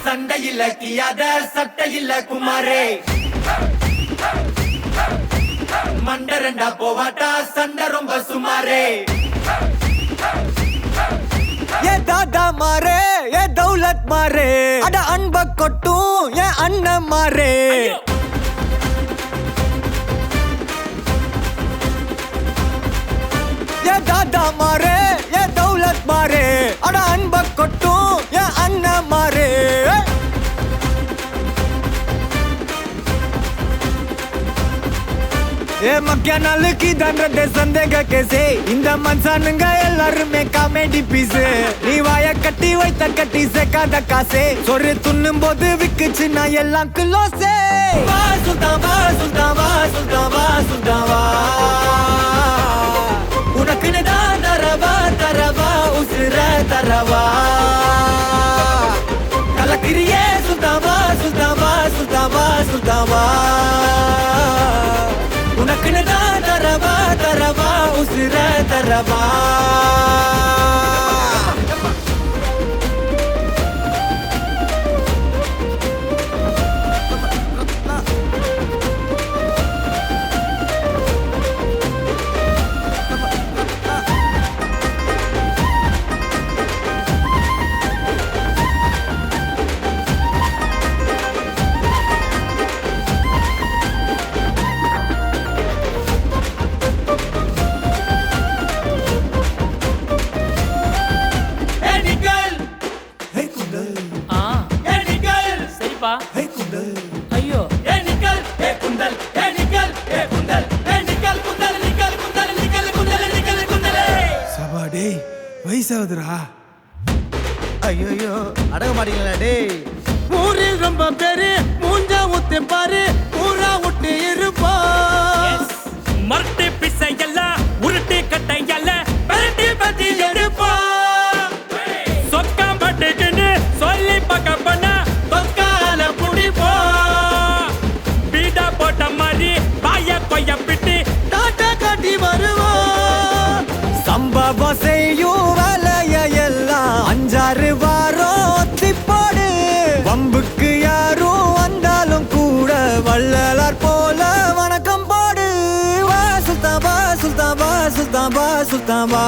சண்டையில கியாத சட்டையில குமாரே மண்டரண்டா போவாட்டா சண்டை ரொம்ப சுமாரே ஏ தாதா மாரே ஏ தௌலத் மாரே அட அன்ப கொட்டும் ஏ அண்ணன் மாரே ஏ தாதா மாரே ஏ தௌலத் மாரே அட அன்ப கொட்டும் ஏ அண்ணன் மாரே ஏ மக்கிய நாளுக்கு தண்டே சந்தேக கேசே இந்த மனுஷனுங்க எல்லாருமே காமெடி பீஸ் நீ வாய கட்டி வைத்த கட்டி சேர்க்காத காசே சொரு துண்ணும் போது விக்குச்சு நான் எல்லாம் கிலோசே வா சுல்தான் வா சுல்தான் வா சுல்தான் வா சுல்தான் வா உனக்குன்னு தான் தரவா தரவா உசுர தரவா கலக்கிரியே சுல்தான் வா சுல்தான் வா சுல்தான் வா சுல்தான் வா உனக்குன்னு தான் தரவா தரவா உசுர தரவா ஐயோ சபாடே வயசாகுதுரா ஐயோ அடக மாட்டீங்களா டேய் ஊரில் ரொம்ப பேரு மூஞ்சா ஊத்து பாரு ஊரா விட்டு இருப்பா மரட்டு பிசை எல்லாம் உருட்டு கட்டை எல்லாம் பரட்டி பத்தி எடுப்பா சொக்கா பட்டுக்குன்னு சொல்லி பக்க பண்ணா தொக்கால புடிப்போ பீடா போட்ட மாதிரி பாய கொய்ய பிட்டு டாட்டா காட்டி வருவோம் சம்பவம் செய்யும் வேலைய எல்லாம் 5-6 வாரம் ஒத்திப்பாடு வம்புக்கு யாரும் வந்தாலும் கூட வள்ளலார் போல வணக்கம் பாடு வா சுல்தான் வா சுல்தான் வா சுல்தான் வா சுல்தான் வா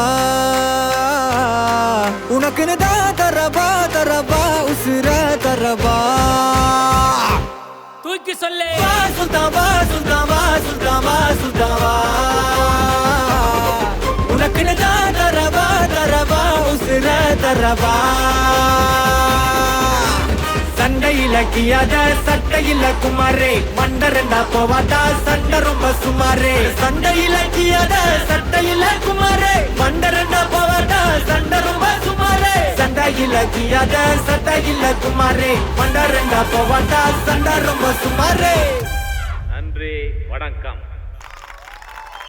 உனக்குன்னு தான் தரவா தரவா உசுர தரவா தூக்கி சொல்லு வா சுல்தான் வா சுல்தான் வா சுல்தான் வா சுல்தான் வா உனக்குன்னு தான் தரவா தரவா உசுர தரவா சண்டையில கியாத சட்டையில குமாரே மண்டரண்டா போவாட்டா சண்டை ரொம்ப சுமாரே சண்டையில கியாத சட்டையில குமாரே மண்டரண்டா போவாட்டா சண்டை ரொம்ப சுமாரே சண்டையில கியாத சட்டையில குமாரே மண்டரண்டா போவாட்டா சண்டை ரொம்ப சுமாரே நன்றி வணக்கம்.